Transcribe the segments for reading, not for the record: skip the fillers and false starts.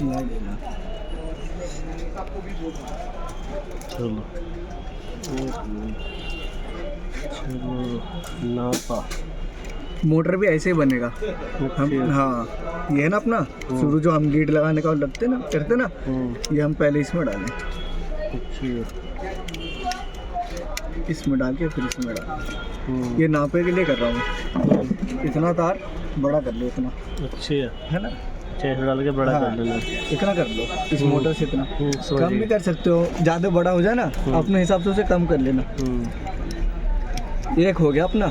चलो चलो नापा। मोटर भी ऐसे ही बनेगा हम। हाँ ये है ना अपना शुरू जो हम लीड लगाने का लगते ना करते ना, ये हम पहले इसमें डालें, इसमें डाल के फिर इसमें डाल। ये नापे के लिए कर रहा हूँ। इतना तार बड़ा कर लो, इतना अच्छी है ना, चेहरा डाल के बड़ा कर लेना। इतना कर लो इस मोटर से, इतना कम भी कर सकते हो, ज़्यादा बड़ा हो जाए ना अपने हिसाब से उसे कम कर लेना। एक हो गया अपना,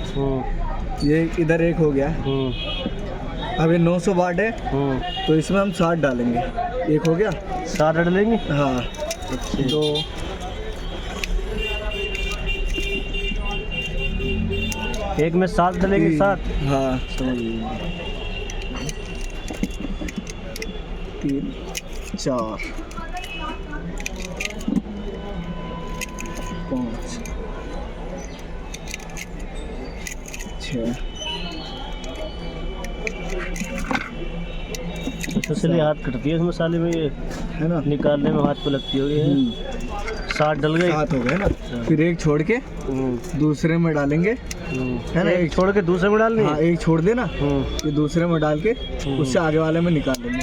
ये इधर एक हो गया। अब ये 900 वाट है, तो इसमें हम 60 डालेंगे। एक हो गया, 60 डालेंगे। हाँ तो एक में 7 डालेंगे, 7। हाँ 3 4 5 6। इसलिए हाथ कटती है इस मसाले में, ये है ना, निकालने में हाथ पे लगती होगी। 7 डल गए, 7 हो गए ना। फिर एक छोड़ के दूसरे में डालेंगे, है ना, एक छोड़ के दूसरे में डालनी। हाँ एक छोड़ देना, ये दूसरे में डाल के उससे आगे वाले में निकाल लेंगे।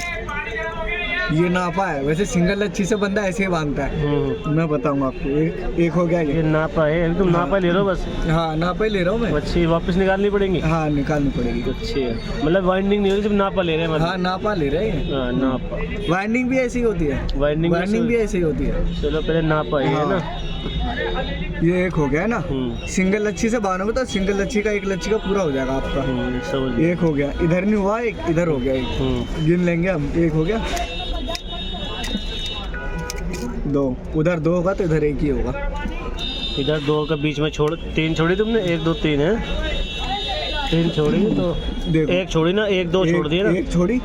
ये नापा है, वैसे सिंगल लच्छी से बंदा ऐसे ही बांधता है। मैं बताऊंगा आपको। एक हो गया ये नापा है, अभी तुम नापा ले रहे हो बस। हाँ नापा ही ले रहा हूँ मैं। अच्छी वापस निकालनी पड़ेगी। हाँ निकालनी पड़ेगी। अच्छी है, मतलब वाइंडिंग नहीं होगी, सिर्फ नापा ले रहे हैं मतलब। हाँ नापा ले रहे हैं। हाँ नापा, वाइंडिंग भी ऐसी होती है। वाइंडिंग भी ऐसी होती है। चलो पहले नापा है ना। ये एक हो गया ना, सिंगल लच्छी से बांधोगे तो सिंगल लच्छी का, एक लच्छी का पूरा हो जाएगा आपका। एक हो गया, इधर नहीं हुआ, एक इधर हो गया, एक गिन लेंगे हम। एक हो गया, 2 उधर 2 होगा तो इधर 1 ही होगा। इधर 2 का बीच में छोड़, 3 छोड़ी तुमने, 1 2 3 है, 3 छोड़ी तो देखो, 1 छोड़ी ना, 1 2 छोड़ दिए ना, 1 छोड़ी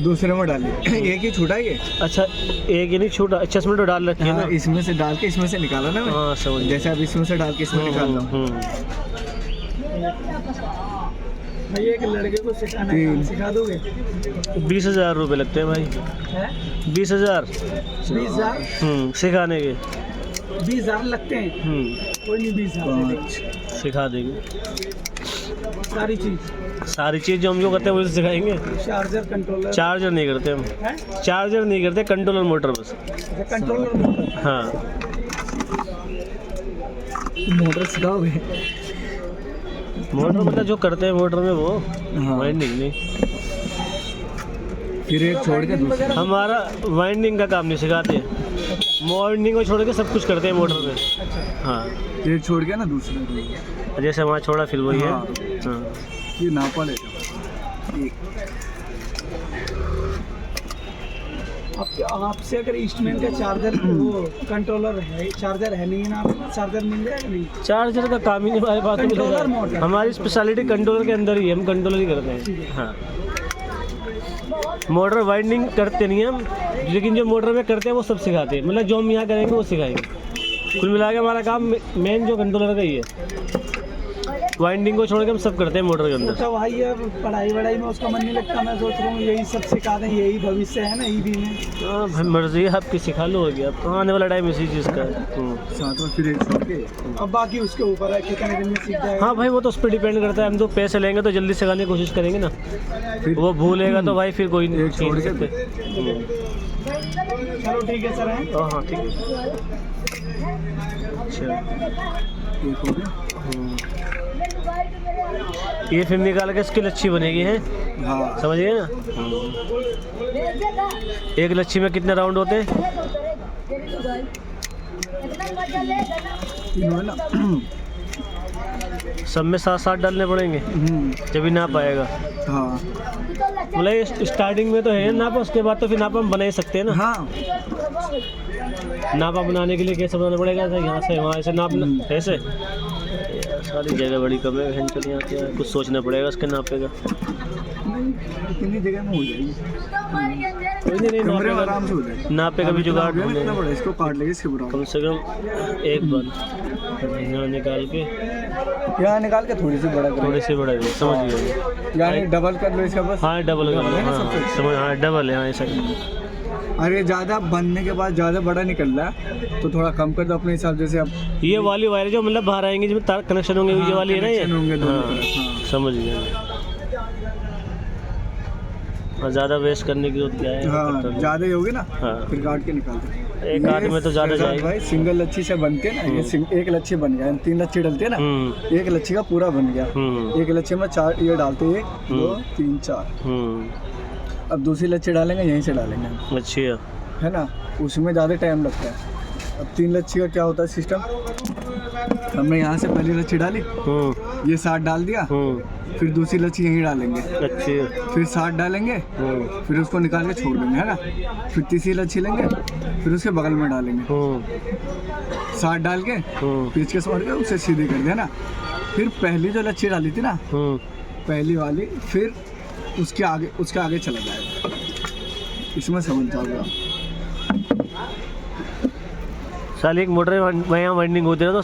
दूसरे में डाली। एक ही छूटा ये। अच्छा एक ही नहीं छूटा। अच्छा इसमें तो डाल रखी है ना, इसमें से डाल के इसमें से निकाला ना मैं। हाँ समझ, जैसे अब इसमें से डाल के इसमें निकाल रहा हूँ। भाई एक लड़के को सिखा दोगे? 20,000 रुपये लगते हैं भाई। 20,000 सिखाने के 20,000 लगते हैं। कोई नहीं, 20,000 सिखा देंगे। सारी चीज़ जो हम जो करते हैं वही सिखाएंगे। Charger, controller. चार्जर नहीं करते हम, चार्जर नहीं करते, कंट्रोलर मोटर बस। Controller motor. हाँ मोटर सिखाओगे? मोटर मतलब जो करते हैं मोटर में वो। हाँ। वाइंडिंग नहीं, फिर एक छोड़ के दूसरा। हमारा वाइंडिंग का काम नहीं सिखाते, वाइंडिंग को छोड़ के सब कुछ करते हैं मोटर में। हाँ एक छोड़ के ना दूसरे, जैसे वहाँ छोड़ा फिर वही है। हाँ। हाँ ये नापा लेगा। आपसे अगर ईस्टमैन का चार्जर, वो कंट्रोलर है, चार्जर है नहीं ना, चार्जर मिल जाएगा नहीं? चार्जर का काम ही नहीं हमारे पास। कंट्रोलर मोटर, हमारी स्पेशलिटी कंट्रोलर के अंदर ही है, हम कंट्रोलर ही करते हैं। हाँ मोटर वाइंडिंग करते नहीं हम, लेकिन जो मोटर में करते हैं वो सब सिखाते हैं। मतलब जो हम यहाँ करेंगे वो सिखाएंगे। कुल मिला के हमारा काम मेन जो कंट्रोलर का ही है, वाइंडिंग को छोड़ के हम सब करते हैं मोटर के अंदर। तो भाई यार पढ़ाई वढ़ाई में उसका मन नहीं लगता, मैं सोच रहा हूँ यही सब सिखा दें, यही भविष्य है ना ईवी में। हाँ भाई मर्जी है आपकी, सिखा लो हो गया। अब तो आने वाला टाइम इसी चीज़ का है। साथ में फिर एक छोड़ के, अब बाकी उसके ऊपर है, कितने दिन में सीख जाएगा। हाँ भाई वो तो उस पर डिपेंड करता है। हम तो पैसे लेंगे तो जल्दी सिखाने की कोशिश करेंगे ना, वो भूलेगा तो भाई फिर कोई नहीं छोड़ के। चलो ठीक है सर। हाँ ठीक है। अच्छा एक हो गया। ये फिर निकाल के इसकी लच्छी बनेगी है। हाँ समझ गए ना। एक लच्छी में कितने राउंड होते हैं? सब में 7-7 डालने पड़ेंगे, जब ना पाएगा। हाँ मतलब स्टार्टिंग में तो है नापा, उसके बाद तो फिर नापा हम बना ही सकते हैं ना। हाँ नापा बनाने के लिए कैसे बनाना पड़ेगा? यहाँ से वहाँ ऐसे नापना, ऐसे सारी जगह बड़ी कम है, चल यहाँ क्या कुछ सोचना पड़ेगा उसके नापे का। इतनी जगह में हो जाएगी, कोई नहीं कमरे में आराम से हो जाएगी। नापे का भी जुगाड़ ढूंढेंगे। बड़ा इसको काट लेंगे इसके बराबर, कम से कम एक बार यहाँ निकाल के, यहाँ निकाल के थोड़ी सी बड़ा कर, थोड़ी सी बड़ा समझ गए, यानी डबल कर लो इसका बस। हाँ डबल कर लो। हाँ समझ, हाँ डबल है, हाँ ऐसा अरे ज़्यादा बनने के बाद ज़्यादा बड़ा निकल रहा है तो थोड़ा कम कर दो अपने हिसाब, जैसे अब ये वाली वायर जो मतलब बाहर आएंगे जिसमें तार कनेक्शन होंगे, ये वाली है ना ये? connection होंगे दोनों हाँ, तरफ, हाँ। समझ गया। और ज़्यादा वेस्ट करने की जरूरत क्या है? हाँ ज़्यादा ही होगी ना, हाँ। फिर काट के निकाल दो। एक आध में तो ज़्यादा जाएगी भाई सिंगल लच्छी से बनते ना, ये एक लच्छी बन गया, 3 लच्छी डलते हैं ना, एक लच्छी का पूरा बन गया। एक लच्छी में 4 ये डालते हैं, 1 2 3 4। अब दूसरी लच्छी डालेंगे, यहीं से डालेंगे हम, अच्छा है ना, उसमें ज़्यादा टाइम लगता है। अब 3 लच्छी का क्या होता है सिस्टम, हमने यहाँ से पहली लच्छी डाली, ये 7 डाल दिया, फिर दूसरी लच्छी यहीं डालेंगे, अच्छा, फिर 7 डालेंगे, फिर उसको निकाल के छोड़ देंगे, है ना, फिर तीसरी लच्छी लेंगे, फिर उसके बगल में डालेंगे, 7 डाल के पेचकस मार के उसे सीधे कर दिया ना। फिर पहली जो लच्छी डाली थी ना, पहली वाली, फिर उसके आगे चला जाएगा, इसमें समझ जाओगे आप। साल एक मोटर यहाँ वाइंडिंग होती है तो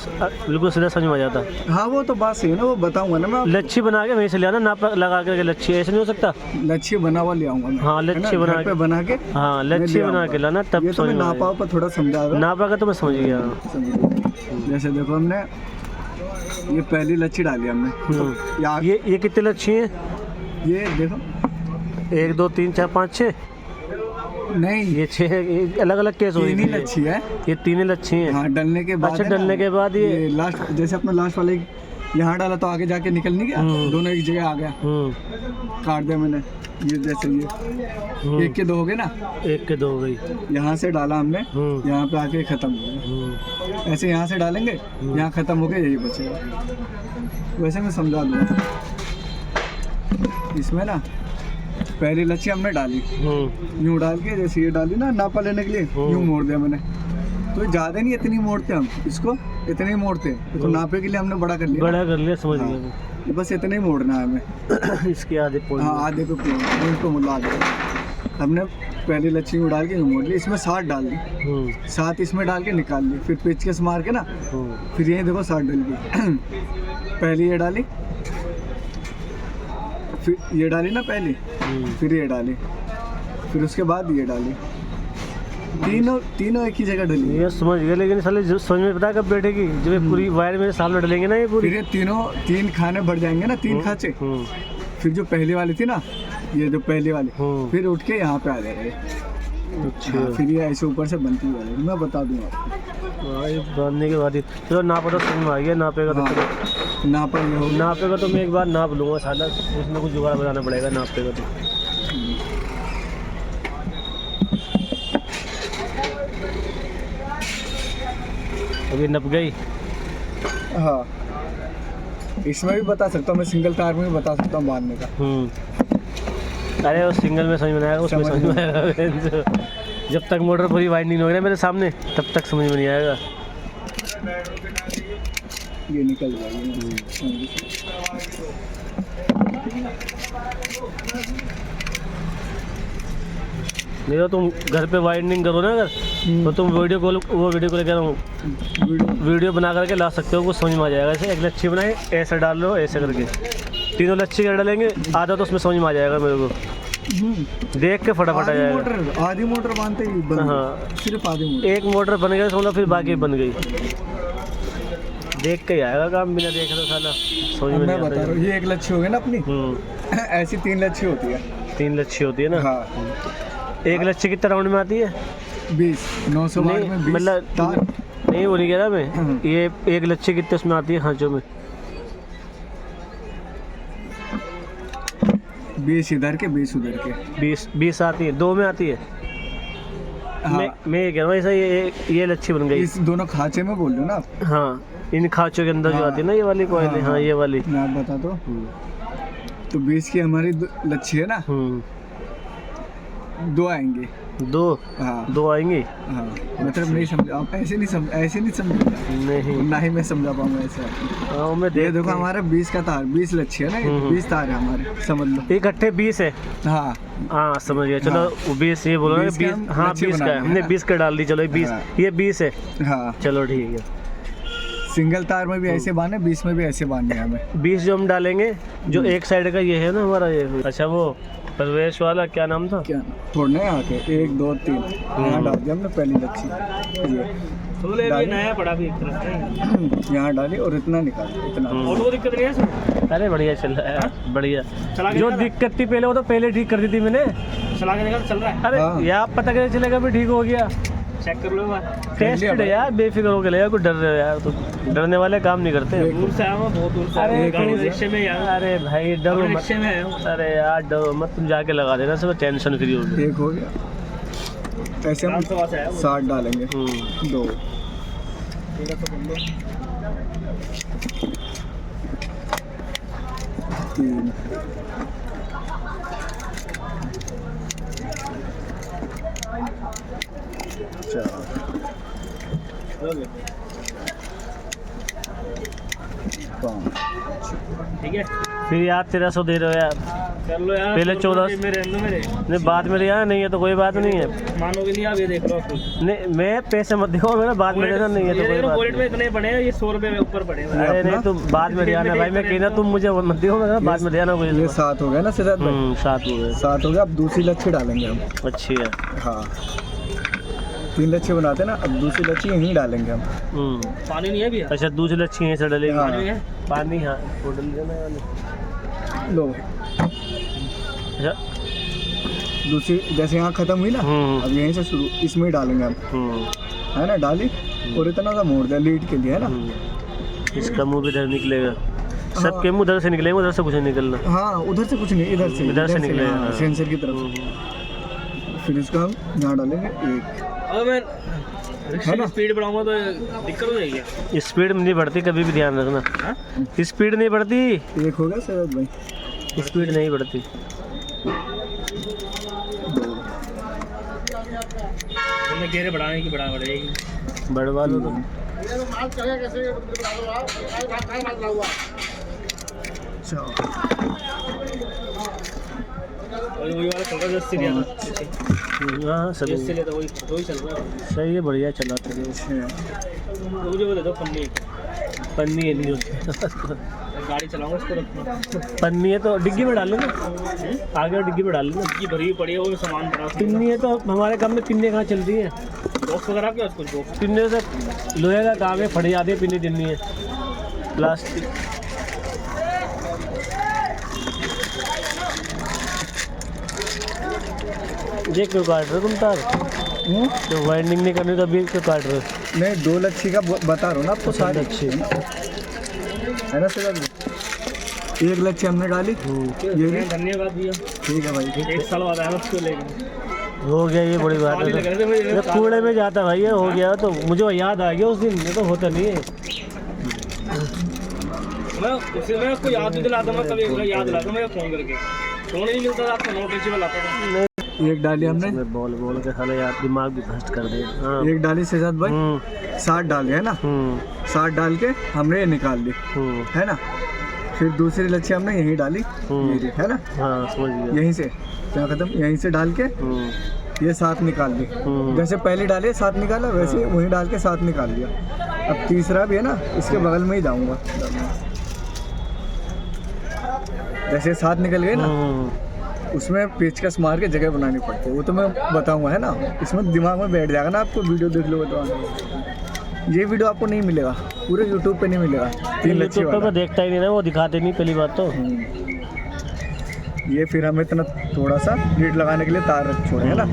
बिल्कुल सीधा समझ में आ जाता। हाँ वो तो बात सही है ना, वो बताऊंगा ना मैं आपको। लच्छी बना के वहीं से ले आना, नाप लगा के लच्छी, ऐसे नहीं हो सकता? लच्छी बना हुआ ले आऊंगा मैं, हाँ लच्छी बना के, बना के, हाँ लच्छी बना के लाना, तब ये तो मैं समझ में नापा पर थोड़ा समझाऊंगा, नापा का तो मैं समझ गया। जैसे देखो हमने ये पहली लच्छी डाली हमने, तो यहाँ ये कितने लच्छी हैं? ये देखो 1 2 3 4 5 6 नहीं, ये 6 अलग अलग केस हुए। 3 ही लच्छी है, ये 3 लच्छी हैं। हाँ डलने के बाद। अच्छा है ना, डलने के बाद ये लास्ट, जैसे अपना लास्ट वाले यहाँ डाला तो आगे जाके निकल नहीं गया, दोनों एक जगह आ गया, काट दिया मैंने। ये जैसे ये 1 के 2 हो गए ना, 1 के 2 हो गई। यहाँ से डाला हमने, यहाँ पे आके खत्म हो गया, ऐसे यहाँ से डालेंगे, यहाँ खत्म हो गया, यही बचेगा। वैसे मैं समझा दूँगा। इसमें ना पहली लच्छी हमने डाली, यूँ डाल के, जैसे ये डाली ना नापा लेने के लिए, यूँ मोड़ दिया मैंने, तो ज़्यादा नहीं इतनी मोड़ते हम इसको, इतने ही मोड़ते, तो नापे के लिए हमने बड़ा कर लिया, बड़ा कर लिया, समझ गया। बस इतने ही मोड़ना है हमें। इसके आधे पॉइंट, हाँ आधे को पॉइंट को मुला दे। हमने पहली लच्छी यूँ डाल के यूँ मोड़ ली, इसमें 7 डाल दी, 7 इसमें डाल के निकाल ली, फिर पेचकस मार के ना, फिर यही देखो 7 डल गई। पहली ये डाली, फिर ये डाली ना पहली, फिर ये डाली, फिर उसके बाद ये डाली, तीनों एक ही जगह डली। ये समझ गया, लेकिन साले समझ में पता कब बैठेगी, जब ये पूरी वायर मेरे सामने डलेंगे ना, ये पूरी, फिर ये 3 खाने बढ़ जाएंगे ना, 3 खाचे। फिर जो पहली वाली थी ना, ये जो पहली वाली, फिर उठ के यहाँ पे आ जाएगी। अच्छा, फिर ये ऐसे ऊपर से बनती है, मैं बता दूंगा आपको। ये बांधने के बाद ही चलो नापा तो समझ में आ गया, नापेगा तो नापेगा तो मैं एक बार नाप लूँगा, साला उसमें कुछ जुगाड़ बनाना पड़ेगा, नापेगा तो। अभी नप गई। हाँ इसमें भी बता सकता हूँ मैं, सिंगल तार में भी बता सकता हूँ बांधने का। अरे वो सिंगल में समझ में आएगा, उसमें समझ में आएगा। जब तक मोटर पूरी वाइंडिंग हो गई मेरे सामने, तब तक समझ में नहीं आएगा। ये निकल जाएगी। नहीं तो तुम घर पे वाइंडिंग करो ना अगर, तो तुम वीडियो कॉल कह रहा हूँ, वीडियो बना करके ला सकते हो, वो समझ में आ जाएगा। ऐसे एक लच्छी बनाए, ऐसे डाल लो, ऐसे करके 3 लच्छी कर डालेंगे, आधा तो उसमें समझ में आ जाएगा मेरे को, देख के फटाफट आ जाएगा। आधी मोटर बांधते ही बन, हाँ सिर्फ आधी मोटर, एक मोटर बन गया समझ, फिर बाकी बन गई। देख के ही आएगा काम, बिना देखे तो साला समझ में नहीं आता। ये 1 लच्छी हो गई ना अपनी, ऐसी 3 लच्छी होती है। 3 लच्छी होती है ना। हाँ 1 लच्छी कितना राउंड में आती है? 20, 900 वाट में 20 मतलब तार। नहीं वो नहीं कह रहा मैं, ये 1 लच्छी कितने उसमें आती है खांचों में? 20 इधर के 20 उधर के, 20 आती है, 2 में आती है। हाँ। मैं ये कह रहा हूँ ऐसा, ये लच्छी बन गई। इस दोनों खांचे में बोल रहे हो ना आप? हाँ इन खांचों के अंदर जो आती है ना, ये वाली कॉइल। हाँ ये वाली मैं आप बता दो। तो 20 की हमारी लच्छी है ना, 2 आएंगे। 2? हाँ 2 आएंगी। हाँ मतलब नहीं समझ, आप ऐसे नहीं समझेगा, नहीं ना ही मैं समझा पाऊंगा ऐसे। हाँ मैं ये देखो हमारा 20 का तार, 20 लच्छी है ना, 20 तार है हमारे, समझ लो इकट्ठे 20 है। हाँ हाँ समझ गया। चलो 20 ये बोलो ना, 20 हाँ 20 का है, हमने 20 का डाल दी। चलो 20 ये 20 है। हाँ चलो ठीक है। सिंगल तार में भी ऐसे बांधे, 20 में भी ऐसे बांधने हैं हमें। 20 जो हम डालेंगे, जो एक साइड का ये है ना हमारा, ये अच्छा वो परवेश वाला क्या नाम था? क्या फोड़ने हैं आके 1 2 3 यहाँ डाल दिया हमने पहली लच्छी, ये भी नया पड़ा भी एक तरफ से यहाँ डाली और इतना निकाल दिया, इतना। और वो दिक्कत नहीं है इसमें? अरे बढ़िया चल रहा है यार, बढ़िया। चला के जो निकाला? दिक्कत थी पहले वो तो पहले ठीक कर दी थी मैंने। चला के निकाल, चल रहा है, अरे हाँ। यार पता कैसे चलेगा भी ठीक हो गया? चेक कर लो एक बार। टेस्टेड है यार, बेफिक्र होकर ले यार, कोई डर रहे हो यार, तो डरने वाले काम नहीं करते। दूर से आया हूँ, बहुत दूर से अरे आया हूँ, गाड़ी एक- रिक्शे में यार, अरे भाई डरो मत, रिक्शे में आया हूँ। अरे यार डरो मत, तुम जाके लगा देना, सब टेंशन फ्री हो गई। एक हो गया, ऐसे हम रात सवा से आया हूँ। 60 डालेंगे, 2 3 4 5 ठीक है, फिर यार 1300 दे रहे हो यार, कर लो यार। पहले 14 मेरे मेरे नहीं बाद में यार, नहीं है तो कोई बात नहीं है। मानोगे नहीं आप, ये देख लो खुद। नहीं मैं पैसे मत दिखाओ, मेरा बाद में देना, नहीं है तो ये कोई देख लो, बात वॉलेट नहीं। में इतने पड़े हैं, ये 100 रुपए में ऊपर पड़े हैं। अरे नहीं तुम बाद में देना भाई, मैं कहना तुम मुझे मत दियो, मैं बाद में देना ये कोई। 7 हो गया ना सिद्धार्थ भाई, 7 हो गए, 7 हो गया। अब दूसरी लच्छी डालेंगे हम। अच्छी है। हाँ 3 लच्छी बनाते हैं ना, अब दूसरी लच्छी यहीं डालेंगे हम। पानी नहीं है भैया? अच्छा दूसरी लच्छी यहीं से डलेगी। हाँ। पानी है? पानी हाँ वो डल देना वाले। लो अच्छा दूसरी जैसे यहाँ खत्म हुई ना, अब यहीं से शुरू इसमें ही डालेंगे हम, है ना। डाली और इतना सा मोड़ दिया लीड के लिए, है ना। इसका मुंह भी इधर निकलेगा, सबके मुंह उधर से निकलेंगे, उधर से कुछ नहीं निकलना। हाँ उधर से कुछ नहीं, इधर से इधर से निकलेगा, हाँ, हाँ। सेंसर की तरफ। फिर इसको हम यहाँ डालेंगे 1, अगर मैं है रिक्शे ना? की स्पीड बढ़ाऊंगा तो दिक्कत हो जाएगी। स्पीड नहीं बढ़ती, कभी भी ध्यान रखना, स्पीड नहीं बढ़ती, 1 हो गया सिद्धार्थ भाई, स्पीड नहीं बढ़ती। 2 हमें घेरे बढ़ाने की बढ़ा बढ़ेगी। बढ़वा लो तुम। 4 और वही वाला चल रहा है जो इससे लिया था। हाँ जो सही इससे लिया था वही चल रहा है। सही है, बढ़िया चलाते हैं। 6 तो मुझे वो दे दो पन्नी, पन्नी है नहीं होती, गाड़ी चलाऊंगा इसको रखना। पन्नी है तो डिग्गी में डाल लेना, आगे डिग्गी में डाल लेना। ये भरी हुई पड़ी है, वो भी सामान पड़ा है। पिन्नी है तो हमारे काम में पिन्ने कहाँ चलती है, बॉक्स वगैरह क्या कुछ बॉक्स? पिन्ने से लोहे का काम है, फट जाती है पिन्नी दिन्नी है, प्लास्टिक। ये क्यों काट रहे हो तुम तार? तो वाइंडिंग नहीं करनी तो अभी क्यों काट रहे हो? मैं 2 लच्छी का बता रहा हूँ ना आपको, सारी अच्छी है ना सिद्धार्थ भाई। 1 लच्छी हमने डाली, ये भी धन्यवाद भैया, ठीक है भाई। 1 साल बाद आया मैं उसको लेके। हो गया, ये बड़ी बात साल ही लग है। रहे थे मुझे, ये कूड़े में जाता भाई, ये हो गया तो मुझे याद आ गया उस दिन, ये तो होता नहीं है। मैं उसको याद नहीं दिलाता, मैं कभी याद दिलाता मैं फ़ोन करके। फ़ोन ही नहीं मिलता था, आपको नोट रिसीवर लाता था। 1 डाली हमने, बोल बोल के साले यार दिमाग भी भ्रष्ट कर दे। हाँ। 1 डाली सिद्धार्थ भाई, 60 डाल गए ना। 60 डाल के हमने ये निकाल ली, है ना। फिर दूसरी लच्छी हमने यहीं डाली, मेरी, है ना। हाँ समझ गया। यहीं से क्या खत्म, यहीं से डाल के ये 7 निकाल ली। जैसे पहले डाले 7 निकाला, वैसे वहीं डाल के 7 निकाल लिया। अब तीसरा भी है ना, इसके बगल में ही जाऊंगा। जैसे 7 निकल गए ना, उसमें पेचकस मार के जगह बनानी पड़ती है, वो तो मैं बताऊंगा, है ना। इसमें दिमाग में बैठ जाएगा ना, आपको वीडियो देख लो तो। ये वीडियो आपको नहीं मिलेगा, पूरे यूट्यूब पे नहीं मिलेगा। 3 लच्छी यूट्यूब पे वाला। देखता ही नहीं ना, वो दिखाते नहीं पहली बात तो। ये फिर हमें इतना थोड़ा सा लीड लगाने के लिए तार छोड़े, है ना।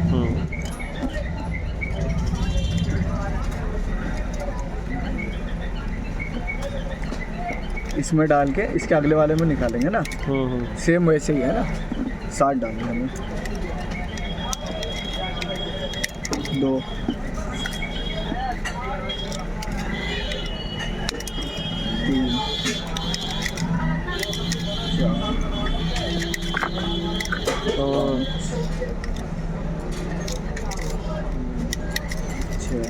इसमें डाल के इसके अगले वाले में निकालेंगे ना, सेम वैसे ही, है ना। 60 डालेंगे हमें, 2 3 4 6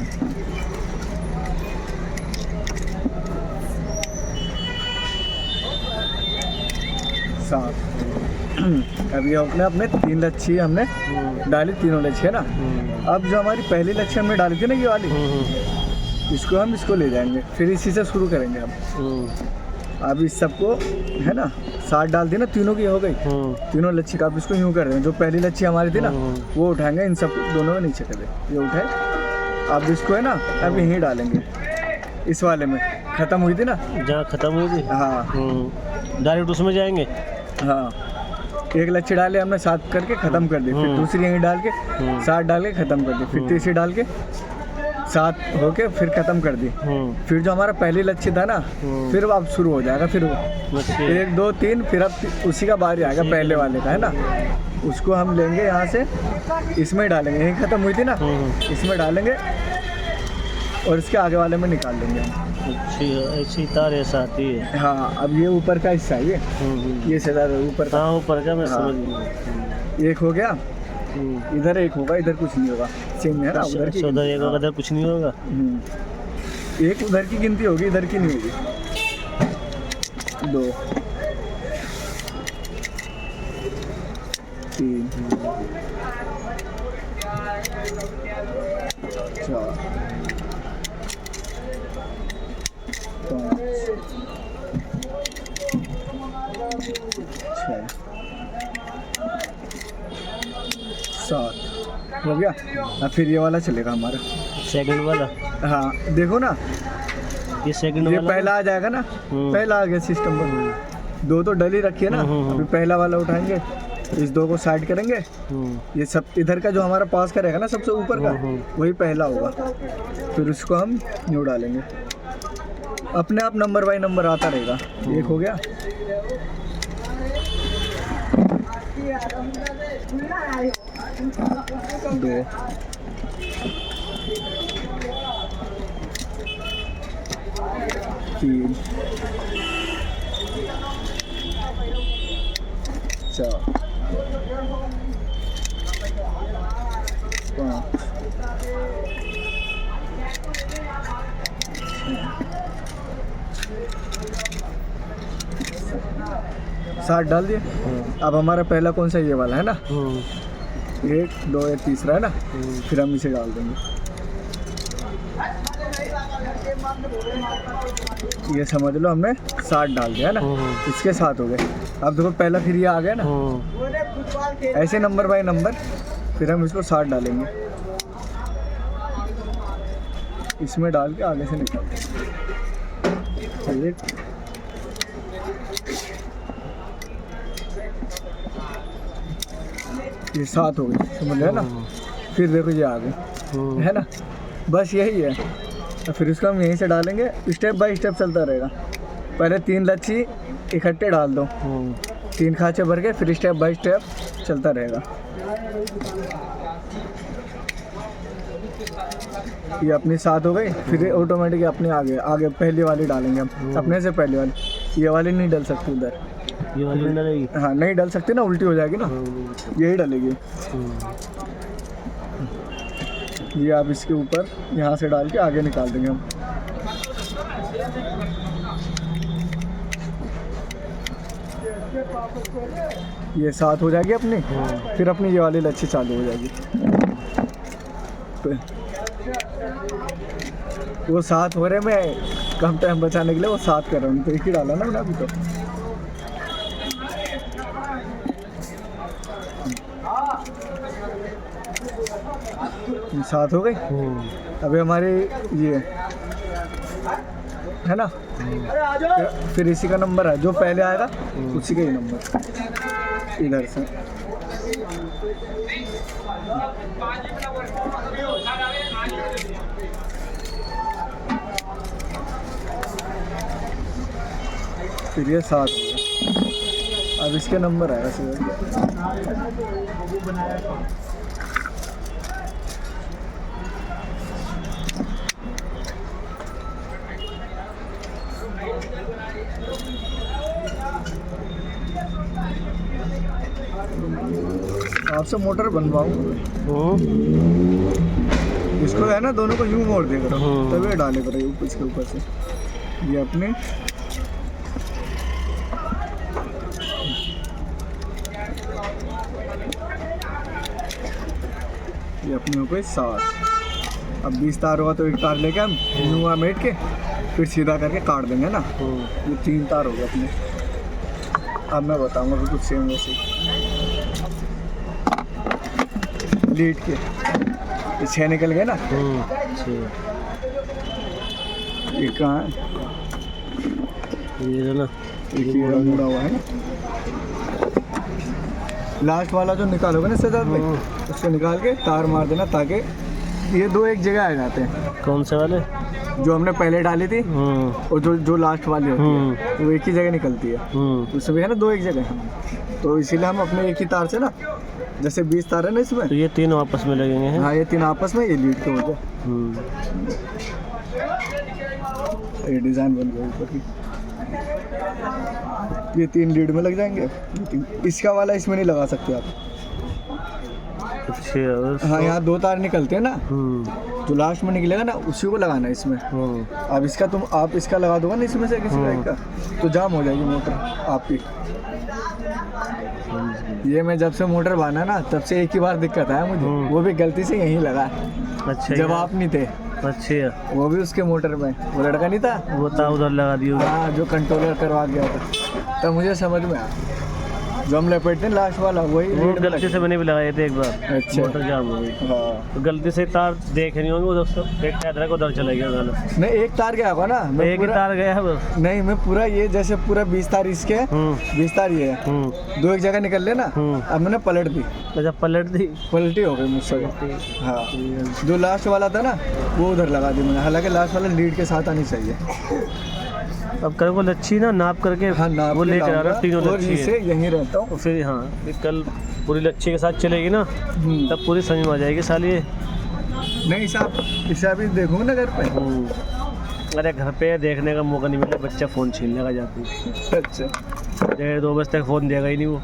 7 अब ये अपने 3 लच्छी हमने डाली, तीनों लच्छी, है ना। अब जो हमारी पहली लच्छी हमने डाली थी ना, ये वाली, इसको हम इसको ले जाएंगे, फिर इसी से शुरू करेंगे हम। अब इस सबको है ना 60 डाल दी ना, तीनों की हो गई, तीनों लच्छी का। अब इसको यूँ कर रहे हैं, जो पहली लच्छी हमारी थी ना वो उठाएंगे, इन सब दोनों को नीचे कर दे, ये उठाए। अब इसको है ना अब यहीं डालेंगे, इस वाले में ख़त्म हुई थी ना, जहाँ ख़त्म हुई थी। हाँ डायरेक्ट उसमें जाएंगे। हाँ, एक लच्छी डाले हमने 7 करके ख़त्म कर दी, फिर दूसरी यहीं डाल के 7 डाल के ख़त्म कर दी, फिर तीसरी डाल के 7 होके फिर ख़त्म कर दी। फिर जो हमारा पहली लच्छी था ना, फिर अब शुरू हो जाएगा, फिर 1 2 3, फिर अब उसी का बारी आएगा पहले वाले का, है ना। उसको हम लेंगे यहाँ से, इसमें डालेंगे, यहीं ख़त्म हुई थी ना, इसमें डालेंगे और इसके आगे वाले में निकाल देंगे हम। अच्छी ऐसी तार ऐसा आती है। हाँ, अब ये ऊपर का हिस्सा है, ये से ज़्यादा ऊपर का। हाँ, ऊपर का मैं हाँ। समझ गया। एक हो गया, इधर एक होगा, इधर कुछ नहीं होगा, सेम है ना। उधर की उधर एक होगा, इधर कुछ नहीं होगा। एक उधर की गिनती होगी, इधर की नहीं होगी। 2 3 4 5 6 7 हो गया। अब फिर ये वाला चलेगा हमारा, सेकंड वाला। हाँ देखो ना, ये सेकंड ये वाला पहला आ जाएगा ना, पहला आ गया सिस्टम पर। 2 तो डली रखी है ना, अभी पहला वाला उठाएंगे, इस 2 को साइड करेंगे, ये सब इधर का जो हमारा पास का रहेगा ना सबसे ऊपर का, वही पहला होगा। फिर उसको हम न्यू डालेंगे, अपने आप नंबर बाई नंबर आता रहेगा। एक हो गया, दो, 3 4 5 7 डाल दिए। अब हमारा पहला कौन सा, ये वाला है ना, 1 2 या तीसरा है ना, फिर हम इसे डाल देंगे। ये समझ लो हमने 7 डाल दिया ना, इसके 7 हो गए। अब देखो पहला फिर ये आ गया ना, ऐसे नंबर बाय नंबर, फिर हम इसको 7 डालेंगे, इसमें डाल के आगे से निकाल देंगे। ये 7 हो गए, समझ रहे ना। फिर देखो ये आ गए, है ना, बस यही है। तो फिर इसको हम यहीं से डालेंगे, स्टेप बाय स्टेप चलता रहेगा। पहले 3 लच्छी इकट्ठे डाल दो, 3 खांचे भर के, फिर स्टेप बाय स्टेप चलता रहेगा। ये अपनी 7 हो गई, फिर ऑटोमेटिक अपने आगे आगे पहली वाली डालेंगे हम, अपने से पहली वाली। ये वाली नहीं डल सकती उधर, ये वाली नहीं डलेगी। हाँ नहीं डल सकती ना, उल्टी हो जाएगी ना, यही डलेगी। ये आप इसके ऊपर यहाँ से डाल के आगे निकाल देंगे हम। ये 7 हो जाएगी अपनी, फिर अपनी ये वाली लच्छी चालू हो जाएगी। वो 7 हो रहे, मैं कम टाइम बचाने के लिए वो 7 कर रहा हूँ, तो एक ही डाला ना मैंने अभी। तो 7 हो गई। अभी हमारी ये है ना, फिर इसी का नंबर है, जो पहले आएगा उसी का ही नंबर इधर से। फिर ये 7 हो गया। अब इसके नंबर आएगा सीधा। आपसे मोटर बनवाऊँ, इसको है ना दोनों को यूं मोड़ देगा, तभी डाले करो इसके ऊपर से। ये अपने हो गई 7। अब 20 तार होगा तो एक तार लेके हम यूं मेट के फिर सीधा करके काट देंगे ना। ये 3 तार हो गए अपने। अब मैं बताऊंगा कि कुछ सेम वैसे लीड के ये 6 निकल गए ना। ये कहाँ है? ये ना ये मुड़ा हुआ है ना। लास्ट वाला जो निकालोगे ना सजाद भाई, उसको निकाल के तार मार देना ताकि ये 2 एक जगह आ जाते हैं। कौन से वाले? जो हमने पहले डाली थी और जो लास्ट वाली होती है वो एक ही जगह निकलती है। उसमें है ना 2 एक जगह, तो इसीलिए हम अपने एक ही तार से ना, जैसे 20 तार है ना इसमें, तो ये तीनों आपस में लगेंगे हैं? हाँ, ये 3 आपस में, ये लीड के हो गए। ये डिज़ाइन बन गया ऊपर की। ये 3 लीड में लग जाएंगे। इसका वाला इसमें नहीं लगा सकते आप। अच्छा। हाँ, यहाँ 2 तार निकलते हैं ना, जो लास्ट में निकलेगा ना उसी को लगाना है इसमें। अब इसका आप इसका लगा दोगे ना इसमें से किसी बाइक का, तो जाम हो जाएगी मोटर आपकी। ये मैं जब से मोटर बांधा ना तब से एक ही बार दिक्कत आया मुझे, वो भी गलती से यहीं लगा। अच्छा, जब आप नहीं थे। अच्छा, वो भी उसके मोटर में, वो लड़का नहीं था, वो था उधर लगा दिया। हाँ, जो कंट्रोलर करवा गया था, तब मुझे समझ में आया। जो हम लपेटते हैं लास्ट वाला वही वो लीड में गलती से मैंने भी लगाए थे एक बार। अच्छा। मोटर जाम हो गई। हाँ, तो गलती से तार देखे नहीं होंगे, उधर से एक टायर उधर चला गया गाना। नहीं, एक तार गया होगा ना, मैं एक ही पूरा- तार गया है बस। नहीं, मैं पूरा ये जैसे पूरा 20 तार इसके, 20 तार ये है, 2 एक जगह निकल ले ना। अब मैंने पलट दी, अच्छा, पलट दी। पलटी हो गई मुझसे। हाँ, जो लास्ट वाला था ना वो उधर लगा दी मैंने, हालांकि लास्ट वाला लीड के साथ आनी चाहिए। अब कल को लच्छी ना नाप करके हाँ, नाप वो के लेकर आ रहा, लाऊंगा, तीनों और लच्छी इसे है। यहीं रहता हूँ। तो फिर हाँ, फिर कल पूरी लच्छी के साथ चलेगी ना, तब पूरी समझ में आ जाएगी साली ये। नहीं साहब, इसे अभी देखूंगा ना घर पे। अरे घर पे देखने का मौका नहीं मिला, बच्चा फ़ोन छीन लेगा जाती। अच्छा, 1:30 2 बजे तक फ़ोन देगा ही नहीं वो।